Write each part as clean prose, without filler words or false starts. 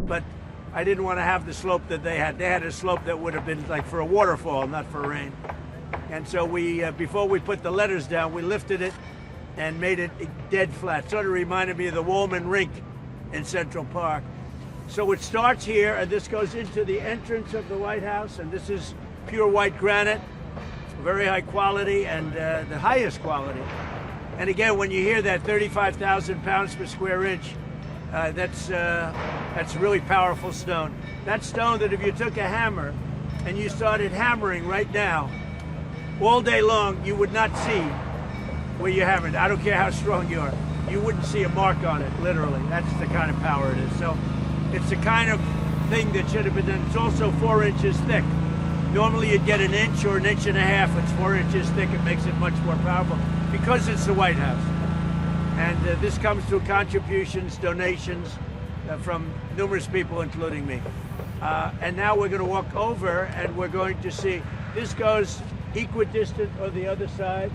but I didn't want to have the slope that they had. They had a slope that would have been like for a waterfall, not for rain. And so we, before we put the letters down, we lifted it and made it dead flat. Sort of reminded me of the Woolman Rink in Central Park. So it starts here, and this goes into the entrance of the White House, and this is pure white granite, very high quality, and the highest quality. And again, when you hear that 35,000 pounds per square inch, that's really powerful stone. That stone that if you took a hammer and you started hammering right now, all day long, you would not see where you hammered. I don't care how strong you are. You wouldn't see a mark on it, literally. That's the kind of power it is. So it's the kind of thing that should have been done. It's also 4 inches thick. Normally you'd get an inch or an inch and a half. It's 4 inches thick. It makes it much more powerful because it's the White House. And this comes through contributions, donations from numerous people, including me. And now we're going to walk over and we're going to see, this goes equidistant on the other side.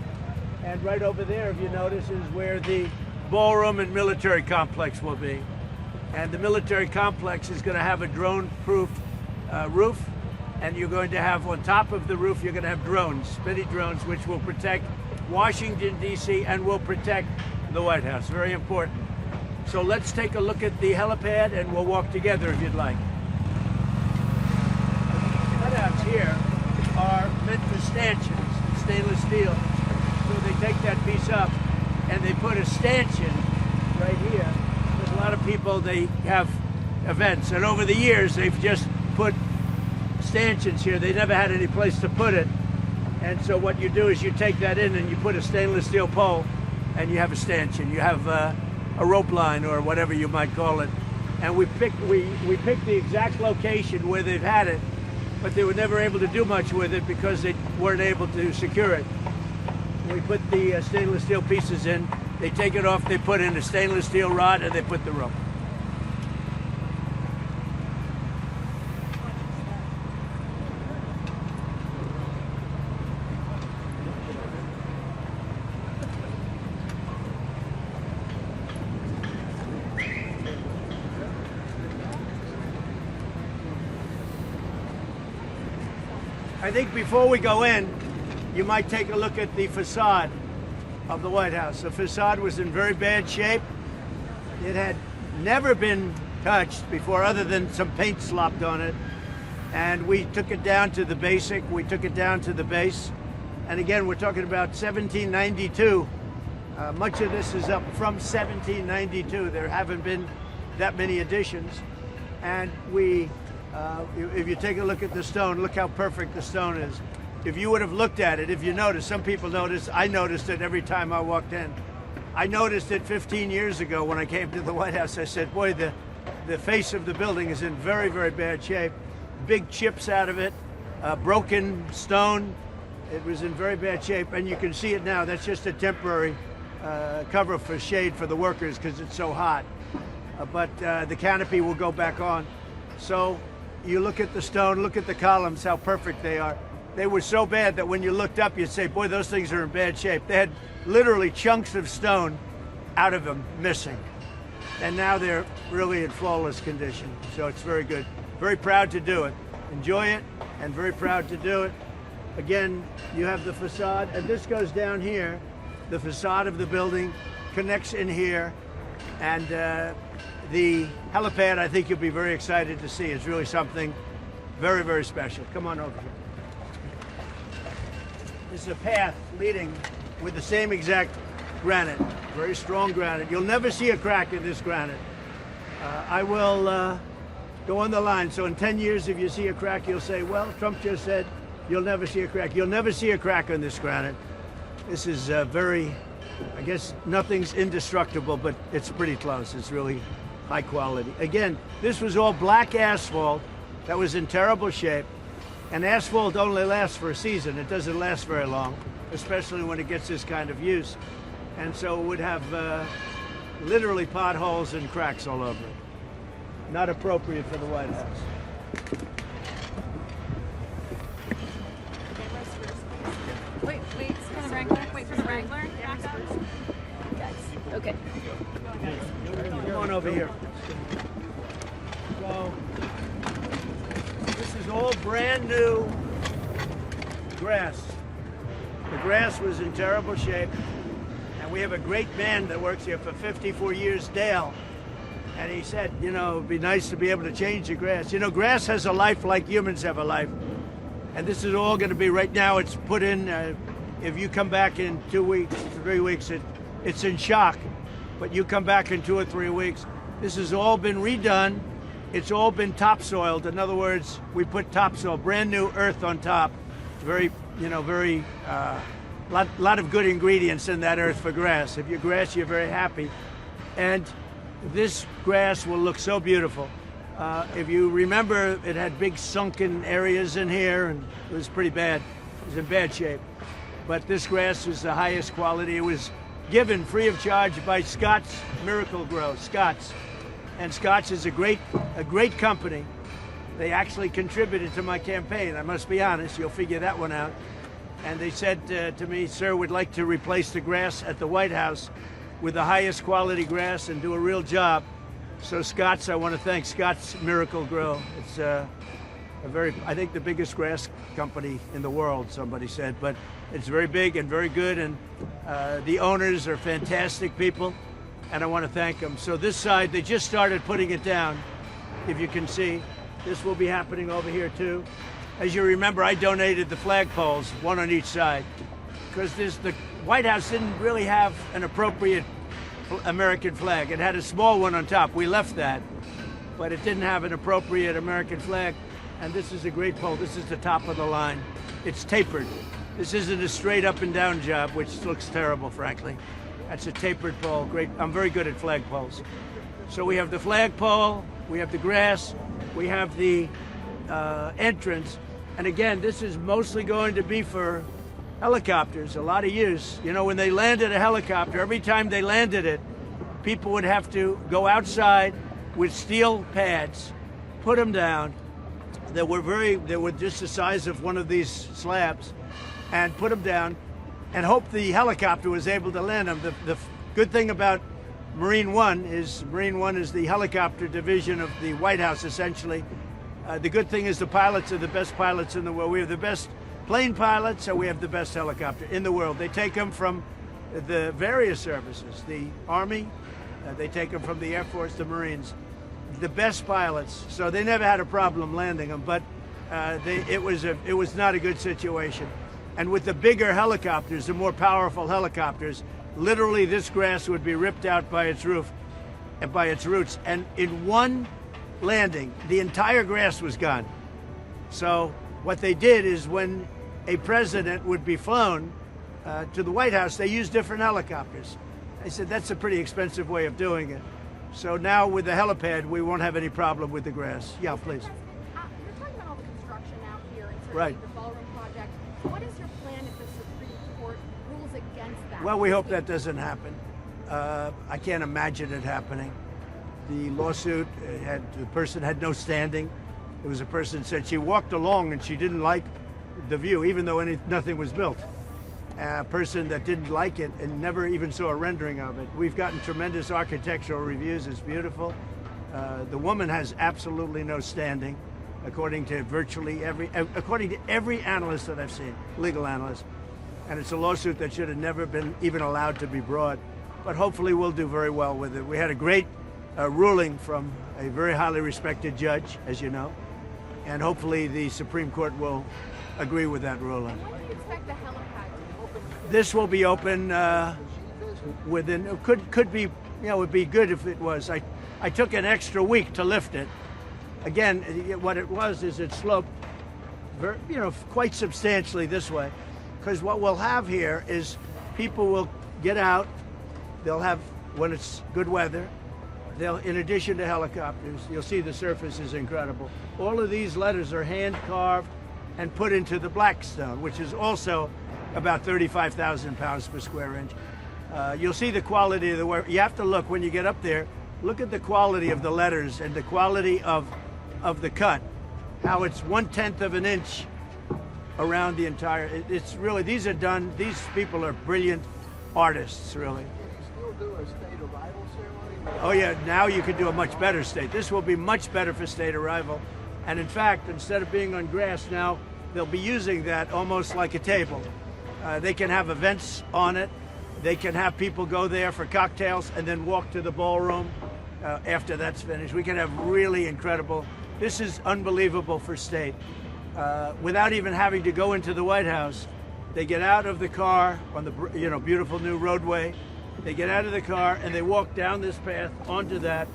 And right over there, if you notice, is where the ballroom and military complex will be. And the military complex is going to have a drone-proof roof. And you're going to have, on top of the roof, you're going to have drones, mini drones, which will protect Washington, D.C., and will protect the White House. Very important. So let's take a look at the helipad, and we'll walk together if you'd like. The cutouts here are meant for stanchions, stainless steel. So they take that piece up, and they put a stanchion right here. There's a lot of people, they have events, and over the years, they've just put stanchions here. They never had any place to put it. And so what you do is you take that in and you put a stainless steel pole and you have a stanchion. You have a rope line or whatever you might call it. And we picked the exact location where they've had it, but they were never able to do much with it because they weren't able to secure it. We put the stainless steel pieces in, they take it off, they put in a stainless steel rod, and they put the rope. I think before we go in, you might take a look at the facade of the White House. The facade was in very bad shape. It had never been touched before other than some paint slopped on it. And we took it down to the basic. We took it down to the base. And again, we're talking about 1792. Much of this is up from 1792. There haven't been that many additions. And if you take a look at the stone, look how perfect the stone is. If you would have looked at it, if you noticed, some people noticed, I noticed it every time I walked in. I noticed it 15 years ago when I came to the White House. I said, boy, the face of the building is in very, very bad shape. Big chips out of it, broken stone. It was in very bad shape, and you can see it now. That's just a temporary cover for shade for the workers because it's so hot. But the canopy will go back on. So you look at the stone, look at the columns, how perfect they are. They were so bad that when you looked up, you'd say, boy, those things are in bad shape. They had literally chunks of stone out of them missing. And now they're really in flawless condition. So it's very good. Very proud to do it. Enjoy it, and very proud to do it. Again, you have the facade, and this goes down here. The facade of the building connects in here, and the helipad, I think you'll be very excited to see. It's really something very, very special. Come on over here. This is a path leading with the same exact granite, very strong granite. You'll never see a crack in this granite. I will go on the line. So in 10 years, if you see a crack, you'll say, well, Trump just said you'll never see a crack. You'll never see a crack on this granite. This is very, I guess nothing's indestructible, but it's pretty close. It's really high quality. Again, this was all black asphalt that was in terrible shape. And asphalt only lasts for a season. It doesn't last very long, especially when it gets this kind of use. And so it would have literally potholes and cracks all over it. Not appropriate for the White House. Wait for the Wrangler. Wait for the Wrangler. Okay. Come on over here. So this is all brand new grass. The grass was in terrible shape, and we have a great man that works here for 54 years, Dale. And he said, you know, it'd be nice to be able to change the grass. You know, grass has a life like humans have a life. And this is all going to be, right now, it's put in, if you come back in 2 weeks, 3 weeks, it's in shock. But you come back in 2 or 3 weeks, this has all been redone. It's all been topsoiled. In other words, we put topsoil, brand new earth on top. Very, you know, lot of good ingredients in that earth for grass. If you're grass, you're very happy. And this grass will look so beautiful. If you remember, it had big sunken areas in here, and it was pretty bad. It was in bad shape. But this grass was the highest quality. It was given free of charge by Scott's Miracle Grow, Scott's. And Scott's is a great company. They actually contributed to my campaign. I must be honest, you'll figure that one out. And they said to me, sir, we'd like to replace the grass at the White House with the highest quality grass and do a real job. So Scott's, I want to thank Scott's Miracle Grow. It's I think the biggest grass company in the world, somebody said, but it's very big and very good, and the owners are fantastic people, and I want to thank them. So this side, they just started putting it down, if you can see. This will be happening over here too. As you remember, I donated the flagpoles, one on each side, because the White House didn't really have an appropriate American flag. It had a small one on top. We left that, but it didn't have an appropriate American flag. And this is a great pole. This is the top of the line. It's tapered. This isn't a straight up and down job, which looks terrible, frankly. That's a tapered pole. Great. I'm very good at flagpoles. So we have the flagpole, we have the grass, we have the entrance. And again, this is mostly going to be for helicopters, a lot of use. You know, when they landed a helicopter, every time they landed it, people would have to go outside with steel pads, put them down. They were just the size of one of these slabs, and put them down and hope the helicopter was able to land them. The good thing about Marine One is the helicopter division of the White House, essentially. The good thing is the pilots are the best pilots in the world. We have the best plane pilots, and we have the best helicopter in the world. They take them from the various services, the Army, they take them from the Air Force, the Marines, the best pilots. So they never had a problem landing them, but it was not a good situation. And with the bigger helicopters, the more powerful helicopters, literally this grass would be ripped out by its roof and by its roots. And in one landing, the entire grass was gone. So what they did is when a president would be flown to the White House, they used different helicopters. I said, that's a pretty expensive way of doing it. So now with the helipad, we won't have any problem with the grass. Yeah, please. You're talking about all the construction out here and certainly Right. the ballroom project. What is your plan if the Supreme Court rules against that? Well, we hope that doesn't happen. I can't imagine it happening. The lawsuit the person had no standing. It was a person who said she walked along and she didn't like the view, even though nothing was built. A person that didn't like it and never even saw a rendering of it. We've gotten tremendous architectural reviews. It's beautiful. The woman has absolutely no standing, according to every analyst that I've seen, legal analyst. And it's a lawsuit that should have never been even allowed to be brought. But hopefully we'll do very well with it. We had a great ruling from a very highly respected judge, as you know, and hopefully the Supreme Court will agree with that ruling. When do you expect the helipad to be open? This will be open within, could be, you know, it would be good if it was. I took an extra week to lift it. Again, what it was is it sloped very, you know, quite substantially this way. Because what we'll have here is people will get out, they'll have, when it's good weather, they'll, in addition to helicopters, you'll see the surface is incredible. All of these letters are hand carved and put into the black stone, which is also about 35,000 pounds per square inch. You'll see the quality of the work. You have to look when you get up there, look at the quality of the letters and the quality of the cut, how it's 1/10 of an inch around the entire, it's really, these people are brilliant artists, really. Still do a state arrival ceremony Oh yeah, now you can do a much better state. This will be much better for state arrival. And in fact, instead of being on grass now, they'll be using that almost like a table. They can have events on it. They can have people go there for cocktails and then walk to the ballroom after that's finished. We can have really incredible, this is unbelievable for state. Without even having to go into the White House, they get out of the car on the beautiful new roadway. They get out of the car and they walk down this path onto that,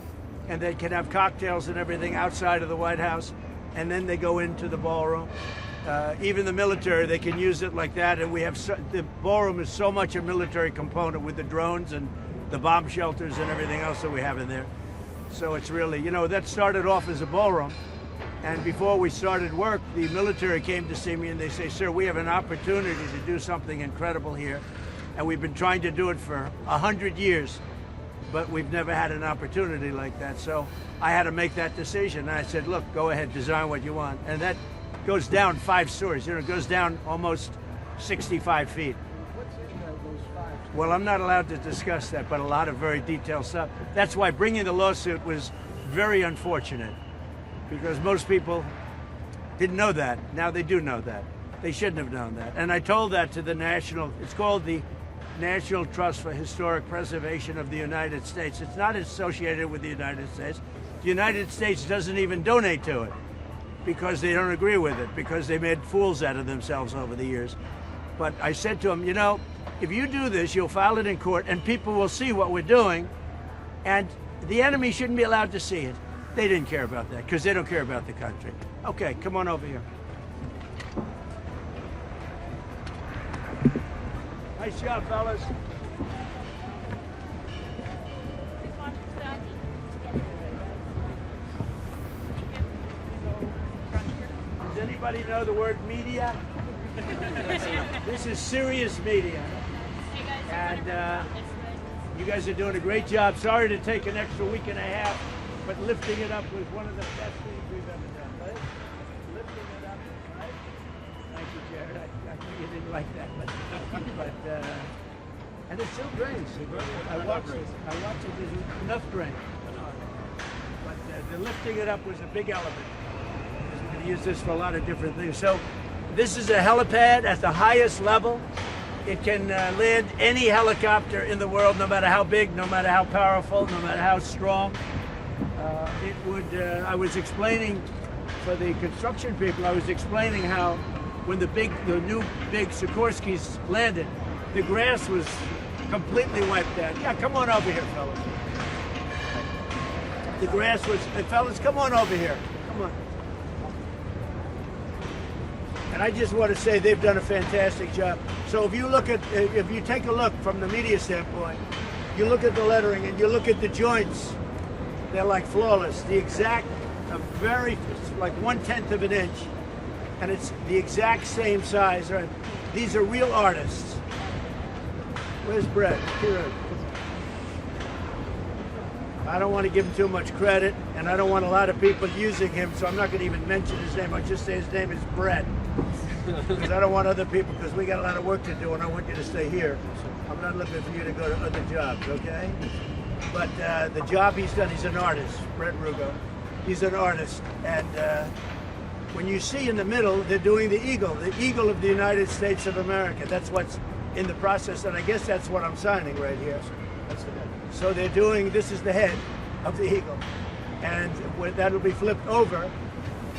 and they can have cocktails and everything outside of the White House, and then they go into the ballroom. Even the military, they can use it like that, and we have the ballroom is so much a military component with the drones and the bomb shelters and everything else that we have in there. So it's really, that started off as a ballroom, and before we started work, the military came to see me and they say, "Sir, we have an opportunity to do something incredible here, and we've been trying to do it for 100 years, but we've never had an opportunity like that." So I had to make that decision. And I said, "Look, go ahead, design what you want." And that goes down 5 stories. It goes down almost 65 feet. What's in those 5 stories? Well, I'm not allowed to discuss that, but a lot of very detailed stuff. That's why bringing the lawsuit was very unfortunate, because most people didn't know that. Now they do know that. They shouldn't have known that. And I told that to the it's called the National Trust for Historic Preservation of the United States. It's not associated with the United States. The United States doesn't even donate to it because they don't agree with it, because they made fools out of themselves over the years. But I said to them, if you do this, you'll file it in court and people will see what we're doing, and the enemy shouldn't be allowed to see it. They didn't care about that because they don't care about the country. Okay, come on over here. Nice job, fellas. Does anybody know the word media? This is serious media. And you guys are doing a great job. Sorry to take an extra week and a half, but lifting it up was one of the best things we've ever done, right? Lifting it up, right? Thank you, Jared. I knew you didn't like that, but and it still drains. I watched it. There's enough drain. But the lifting it up was a big element. We're going to use this for a lot of different things. So this is a helipad at the highest level. It can land any helicopter in the world, no matter how big, no matter how powerful, no matter how strong. It would. I was explaining for the construction people. I was explaining how when the new big Sikorskys landed, the grass was completely wiped out. Yeah, come on over here, fellas. The grass was. Fellas, come on over here. Come on. And I just want to say they've done a fantastic job. So if you take a look from the media standpoint, you look at the lettering and you look at the joints, they're like flawless. The exact, like 1/10 of an inch, and it's the exact same size. Right? These are real artists. Where's Brett? Here. I don't want to give him too much credit, and I don't want a lot of people using him, so I'm not going to even mention his name. I'll just say his name is Brett. Because I don't want other people, because we got a lot of work to do, and I want you to stay here. I'm not looking for you to go to other jobs, okay? But the job he's done, he's an artist, Brett Rugo. He's an artist, and when you see in the middle, they're doing the eagle of the United States of America. That's what's in the process, and I guess that's what I'm signing right here. That's the head. So they're doing, this is the head of the eagle, and that'll be flipped over,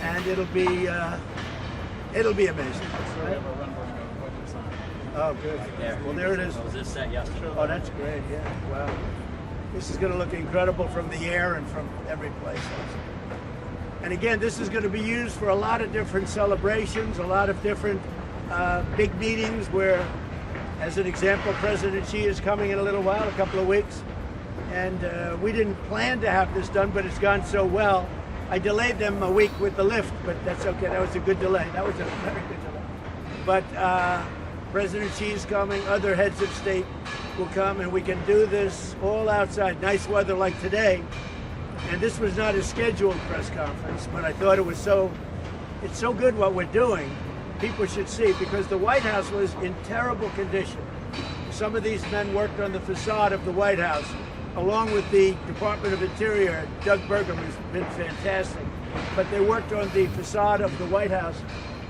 and it'll be amazing. Right? Oh, good. Well, there it is. Was this set yesterday? Oh, that's great. Yeah. Wow. This is going to look incredible from the air and from every place. And again, this is going to be used for a lot of different celebrations, a lot of different big meetings where, as an example, President Xi is coming in a little while, a couple of weeks. And we didn't plan to have this done, but it's gone so well. I delayed them a week with the lift, but that's okay. That was a good delay. That was a very good delay. But President Xi's coming, other heads of state will come, and we can do this all outside. Nice weather like today. And this was not a scheduled press conference, but I thought it's so good what we're doing. People should see, because the White House was in terrible condition. Some of these men worked on the facade of the White House, along with the Department of Interior, Doug Burgum, who's been fantastic. But they worked on the facade of the White House.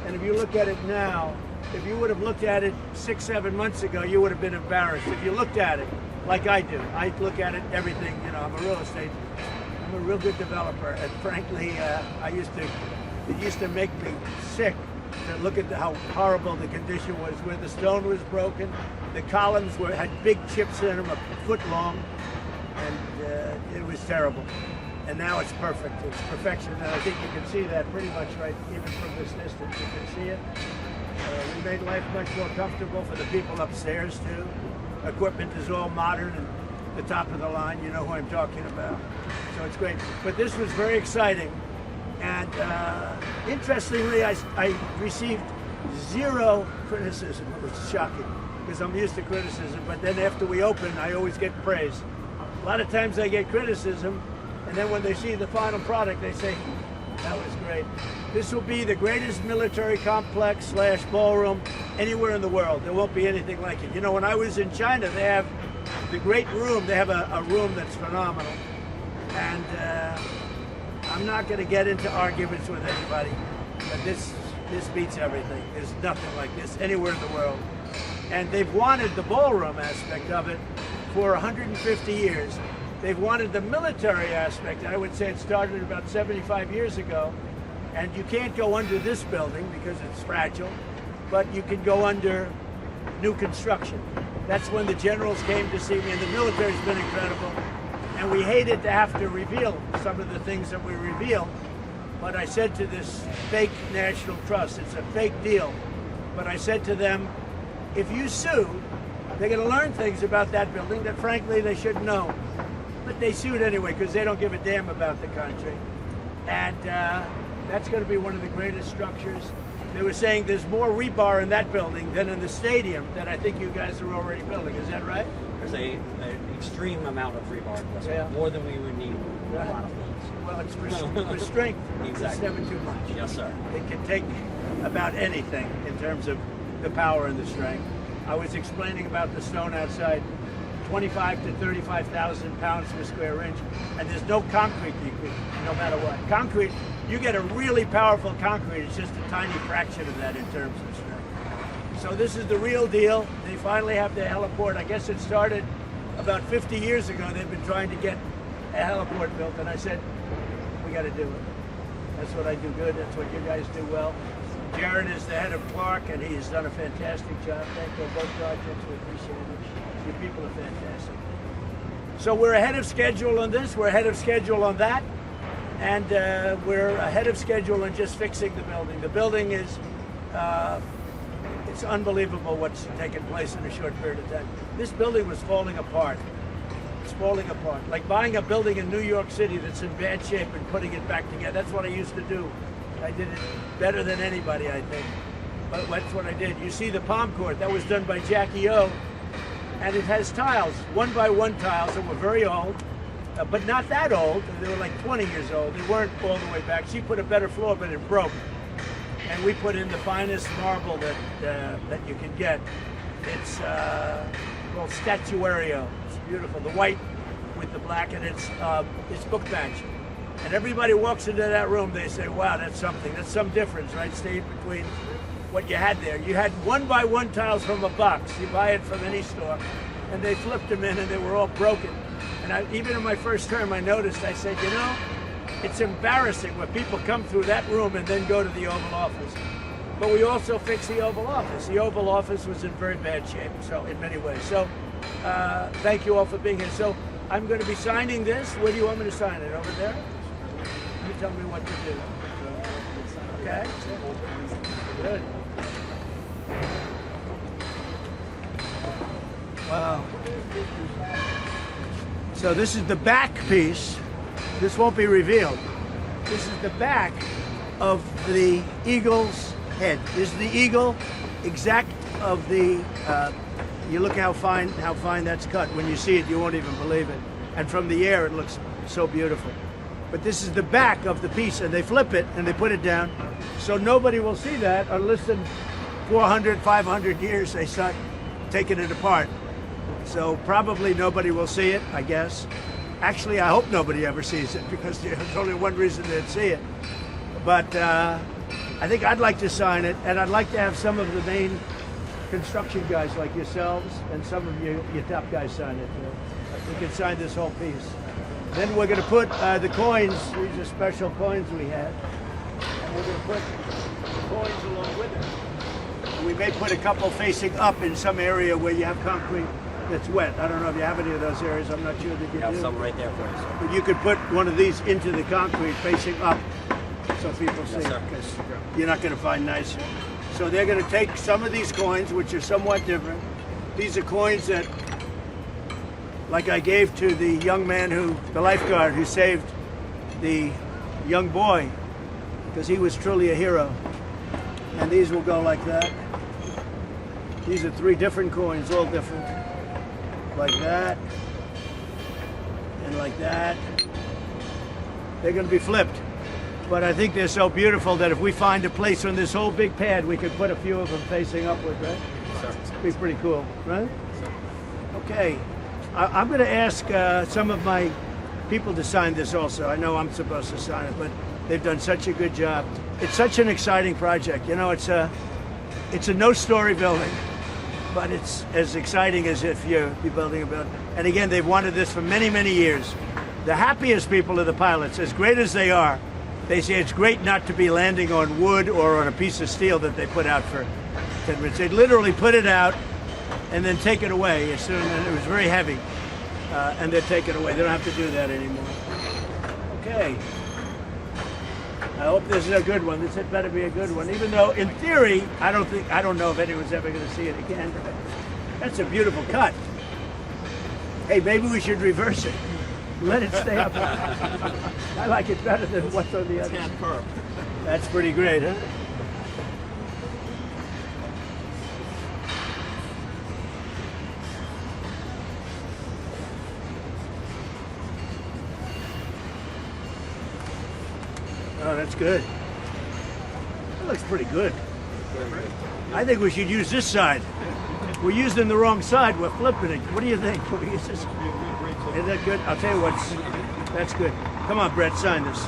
And if you look at it now, if you would have looked at it 6-7 months ago, you would have been embarrassed. If you looked at it like I do, I look at it, everything, you know, I'm a real good developer. And frankly, it used to make me sick to look at how horrible the condition was, where the stone was broken, the columns had big chips in them, a foot long, and it was terrible. And now it's perfect. It's perfection, and I think you can see that pretty much right, even from this distance. You can see it. We made life much more comfortable for the people upstairs too. Equipment is all modern and the top of the line. You know who I'm talking about. So it's great. But this was very exciting, and interestingly, I received zero criticism, which is shocking because I'm used to criticism. But then after we open, I always get praise. A lot of times I get criticism. And then when they see the final product, they say, that was great. This will be the greatest military complex / ballroom anywhere in the world. There won't be anything like it. You know, when I was in China, they have the great room. They have a room that's phenomenal. And I'm not going to get into arguments with anybody, but this beats everything. There's nothing like this anywhere in the world. And they've wanted the ballroom aspect of it for 150 years. They've wanted the military aspect. I would say it started about 75 years ago. And you can't go under this building because it's fragile, but you can go under new construction. That's when the generals came to see me, and the military's been incredible. And we hated to have to reveal some of the things that we revealed. But I said to this fake National Trust, it's a fake deal. But I said to them, if you sue, they're going to learn things about that building that frankly they shouldn't know. But they sued anyway because they don't give a damn about the country. And that's going to be one of the greatest structures. They were saying there's more rebar in that building than in the stadium that I think you guys are already building. Is that right? There's an extreme amount of rebar, Yeah. more than we would need. Right. A lot of things. Well, it's for strength. Exactly. It's never too much. Yes, sir. It can take about anything in terms of the power and the strength. I was explaining about the stone outside. 25 to 35,000 pounds per square inch, and there's no concrete you could, no matter what. Concrete, you get a really powerful concrete, it's just a tiny fraction of that in terms of strength. So this is the real deal. They finally have the heliport. I guess it started about 50 years ago. They've been trying to get a heliport built, and I said, we got to do it. That's what I do good, that's what you guys do well. Jared is the head of Clark, and he's done a fantastic job. Thank you for both projects, we appreciate it. Your people are fantastic. So we're ahead of schedule on this, we're ahead of schedule on that, and we're ahead of schedule on just fixing the building. The building is, it's unbelievable what's taken place in a short period of time. This building was falling apart. It's falling apart. Like buying a building in New York City that's in bad shape and putting it back together. That's what I used to do. I did it better than anybody, I think. But that's what I did. You see the palm court, that was done by Jackie O. And it has tiles, 1x1 tiles that were very old, but not that old. They were like 20 years old. They weren't all the way back. She put a better floor, but it broke. And we put in the finest marble that you can get. It's called Statuario. It's beautiful. The white with the black, and it's book match. And everybody walks into that room, they say, wow, that's something. That's some difference, right, Steve, between what you had there. You had 1x1 tiles from a box. You buy it from any store. And they flipped them in, and they were all broken. And even in my first term, I noticed, I said, you know, it's embarrassing when people come through that room and then go to the Oval Office. But we also fixed the Oval Office. The Oval Office was in very bad shape, so in many ways. So thank you all for being here. So I'm going to be signing this. Where do you want me to sign it? Over there? You tell me what to do. Okay? Good. Wow. So this is the back piece. This won't be revealed. This is the back of the eagle's head. This is the eagle exact of the, you look how fine that's cut. When you see it, you won't even believe it. And from the air, it looks so beautiful. But this is the back of the piece, and they flip it and they put it down. So nobody will see that unless in 400, 500 years they start taking it apart. So probably nobody will see it, I guess. Actually, I hope nobody ever sees it because there's only one reason they'd see it. But I think I'd like to sign it, and I'd like to have some of the main construction guys like yourselves and some of your top guys sign it. We can sign this whole piece. Then we're going to put the coins. These are special coins we had. And we're going to put the coins along with it. And we may put a couple facing up in some area where you have concrete that's wet. I don't know if you have any of those areas. I'm not sure that you do. Have some right there for you, sir. But you could put one of these into the concrete facing up so people see, sir. because you're not going to find nicer. So they're going to take some of these coins, which are somewhat different. These are coins that, like I gave to the young man the lifeguard who saved the young boy, because he was truly a hero. And these will go like that. These are 3 different coins, all different. Like that, and like that. They're going to be flipped. But I think they're so beautiful that if we find a place on this whole big pad, we could put a few of them facing upward, right? Sir. It'd be pretty cool, right? Okay. I'm going to ask some of my people to sign this also. I know I'm supposed to sign it, but they've done such a good job. It's such an exciting project. You know, it's a no-story building, but it's as exciting as if you're building a building. And again, they've wanted this for many, many years. The happiest people are the pilots, as great as they are. They say it's great not to be landing on wood or on a piece of steel that they put out for 10 minutes. They literally put it out and then take it away as soon as it was very heavy, and they'd take it away. They don't have to do that anymore. Okay. I hope this is a good one. This had better be a good one, even though in theory, I don't know if anyone's ever going to see it again. That's a beautiful cut. Hey, maybe we should reverse it. Let it stay up. I like it better than what's on the other side. That's pretty great, huh? Oh, that's good. That looks pretty good. I think we should use this side. We're using the wrong side. We're flipping it. What do you think? Can we use this? Is that good? I'll tell you what. That's good. Come on, Brett, sign this.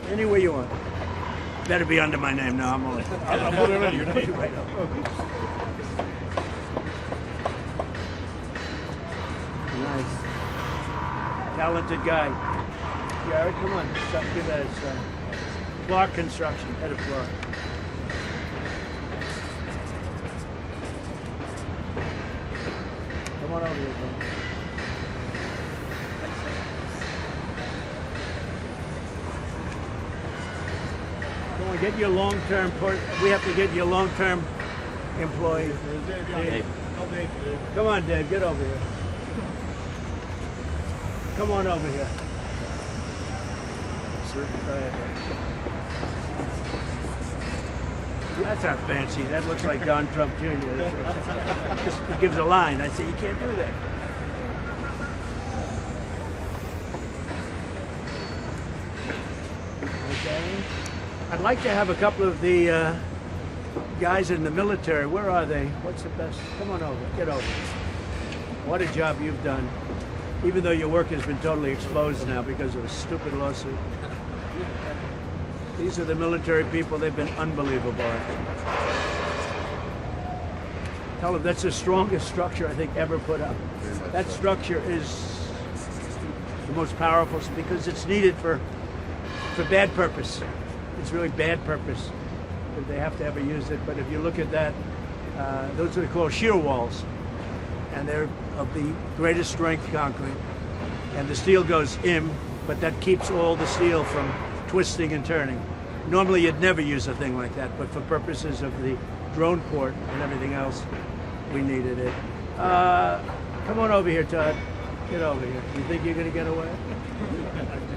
Anywhere you want. Better be under my name now. I'm holding on to your name right now. Nice. Talented guy. Jared, come on. Give that a Clark Construction, head of Clark. Come on over here, bro. Come on, get your long-term. We have to get your long-term employee. Dave. Come on, Dave. Get over here. Come on over here. That's not fancy. That looks like Don Trump Jr. Just gives a line. I say, you can't do that. Okay. I'd like to have a couple of the guys in the military. Where are they? What's the best? Come on over. Get over. What a job you've done. Even though your work has been totally exposed now because of a stupid lawsuit. These are the military people. They've been unbelievable. Tell them that's the strongest structure I think ever put up. That structure is the most powerful because it's needed for bad purpose. It's really bad purpose that they have to ever use it. But if you look at that, those are called shear walls. And they're of the greatest strength concrete. And the steel goes in, but that keeps all the steel from twisting and turning. Normally you'd never use a thing like that, but for purposes of the drone port and everything else, we needed it. Come on over here, Todd. Get over here. You think you're gonna get away?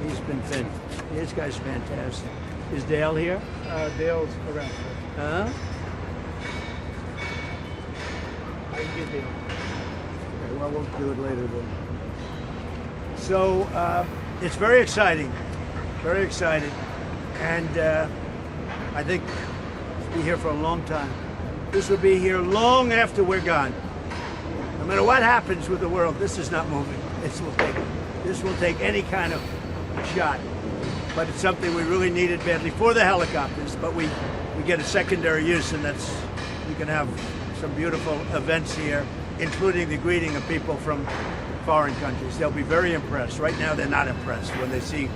He's been thin. This guy's fantastic. Is Dale here? Dale's around. Huh? I can get Dale. Okay, well, we'll do it later then. So, it's very exciting. Very exciting. And I think we'll be here for a long time. This will be here long after we're gone. No matter what happens with the world, this is not moving. This will take any kind of shot. But it's something we really needed badly for the helicopters, but we get a secondary use, and that's, we can have some beautiful events here, including the greeting of people from foreign countries. They'll be very impressed. Right now, they're not impressed when they see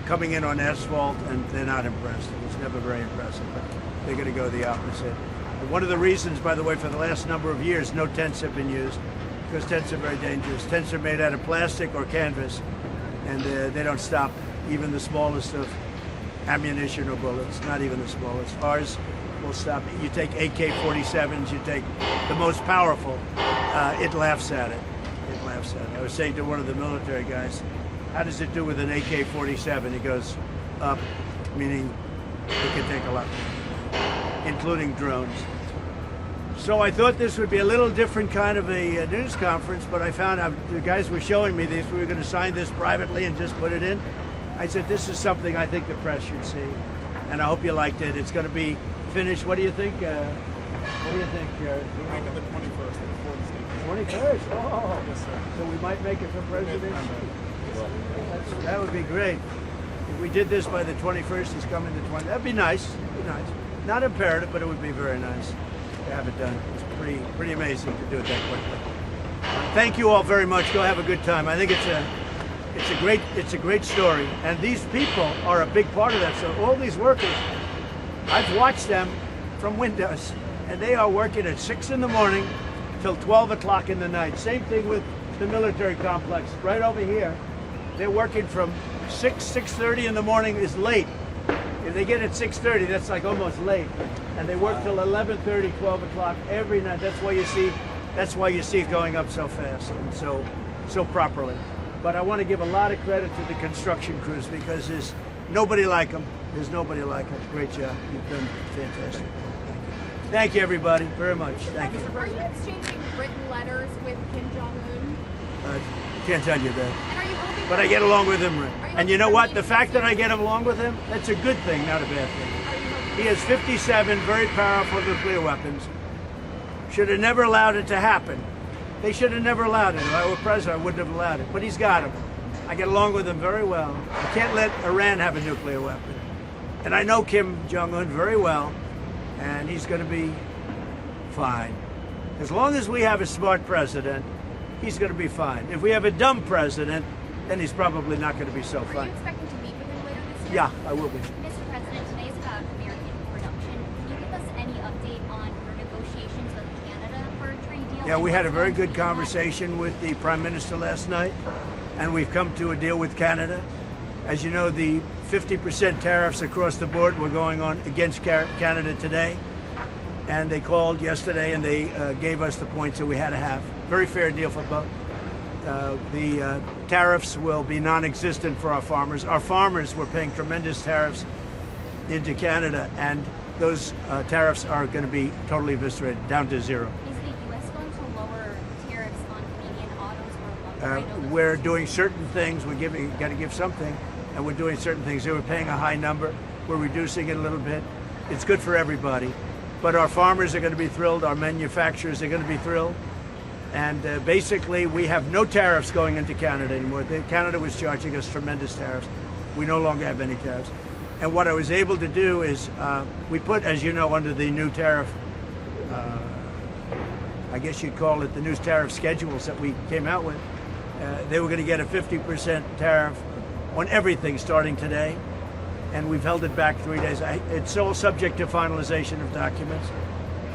coming in on asphalt, and they're not impressed. It was never very impressive, but they're going to go the opposite. And one of the reasons, by the way, for the last number of years, no tents have been used, because tents are very dangerous. Tents are made out of plastic or canvas, and they don't stop even the smallest of ammunition or bullets, not even the smallest. Ours will stop. You take AK-47s, you take the most powerful, it laughs at it. It laughs at it. I was saying to one of the military guys, how does it do with an AK-47? He goes, up, meaning it can take a lot, including drones. So I thought this would be a little different kind of a news conference, but I found out the guys were showing me this. We were going to sign this privately and just put it in. I said, this is something I think the press should see, and I hope you liked it. It's going to be finished. What do you think? What do you think? Make it the 21st before the state. 21st? Oh, Yes, sir. so we might make it for presidency. That would be great. If we did this by the 21st, he's coming the 20th. That'd be nice. Be nice. Not imperative, but it would be very nice to have it done. It's pretty amazing to do it that quickly. Thank you all very much. Go have a good time. I think it's a great story, and these people are a big part of that. So all these workers, I've watched them from windows, and they are working at 6 in the morning till 12 o'clock in the night. Same thing with the military complex right over here. They're working from 6:30 in the morning is late. If they get at 6:30, that's like almost late, and they work till 11:30, 12 o'clock every night. That's why you see it going up so fast and so properly. But I want to give a lot of credit to the construction crews, because there's nobody like them. There's nobody like them. Great job. You've done fantastic. Thank you, everybody, very much. Thank you. Are you exchanging written letters with Kim Jong-un? Can't tell you that. And are you hoping But I get along with him. you And you know hoping what? for The fact that I get along with him, that's a good thing, not a bad thing. He has 57 very powerful nuclear weapons. Should have never allowed it to happen. They should have never allowed it. If I were president, I wouldn't have allowed it. But he's got them. I get along with him very well. You can't let Iran have a nuclear weapon. And I know Kim Jong-un very well, and he's going to be fine. As long as we have a smart president, he's going to be fine. If we have a dumb president, then he's probably not going to be so Are fine. you expecting to meet with him later this year? Yeah, I will be. Mr. President, today is about American production. Can you give us any update on your negotiations with Canada for a trade deal? Yeah, we had a very good conversation with the Prime Minister last night, and we've come to a deal with Canada. As you know, the 50% tariffs across the board were going on against Canada today, and they called yesterday and they gave us the points that we had to have. Very fair deal for both. The tariffs will be non-existent for our farmers. Our farmers were paying tremendous tariffs into Canada, and those tariffs are going to be totally eviscerated, down to zero. Is the U.S. going to lower tariffs on Canadian autos or lumber? I know We're doing certain things. Got to give something, and we're doing certain things. They were paying a high number. We're reducing it a little bit. It's good for everybody. But our farmers are going to be thrilled. Our manufacturers are going to be thrilled. And basically, we have no tariffs going into Canada anymore. Canada was charging us tremendous tariffs. We no longer have any tariffs. And what I was able to do is, we put, as you know, under the new tariff, I guess you'd call it the new tariff schedules that we came out with, they were going to get a 50% tariff on everything starting today. And we've held it back 3 days. It's all subject to finalization of documents.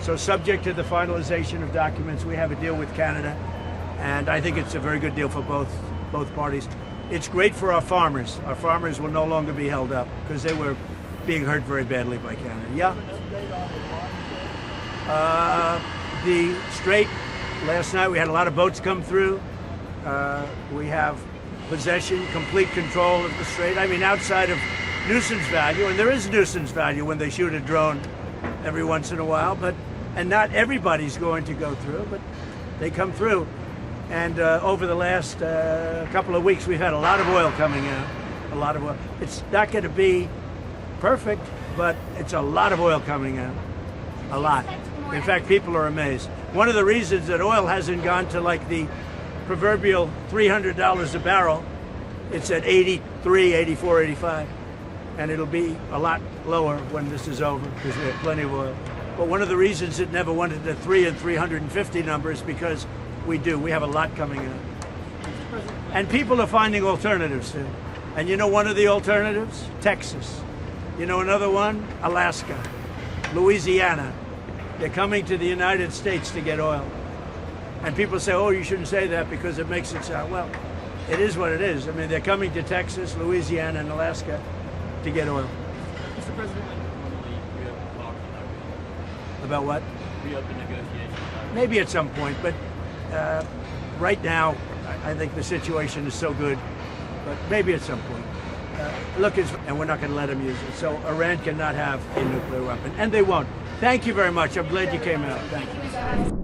So subject to the finalization of documents, we have a deal with Canada, and I think it's a very good deal for both parties. It's great for our farmers. Our farmers will no longer be held up because they were being hurt very badly by Canada. Yeah. The Strait, last night we had a lot of boats come through. We have possession, complete control of the Strait. I mean, outside of nuisance value, and there is nuisance value when they shoot a drone every once in a while, and not everybody's going to go through, but they come through. And over the last couple of weeks, we've had a lot of oil coming out, a lot of oil. It's not going to be perfect, but it's a lot of oil coming out. a lot. In fact, people are amazed. One of the reasons that oil hasn't gone to like the proverbial $300 a barrel, it's at 83, 84, 85. And it'll be a lot lower when this is over because we have plenty of oil. But one of the reasons it never went into 3 and 350 numbers because we do. We have a lot coming in. And people are finding alternatives too. And you know one of the alternatives? Texas. You know another one? Alaska, Louisiana. They're coming to the United States to get oil. And people say, oh, you shouldn't say that because it makes it sound, well, it is what it is. I mean, they're coming to Texas, Louisiana, and Alaska to get oil. Mr. President, normally we have talked About what? reopen negotiations. Maybe at some point, but right now, I think the situation is so good, but maybe at some point. Look, and we're not going to let them use it. So Iran cannot have a nuclear weapon, and they won't. Thank you very much. I'm glad you came out. Thank you.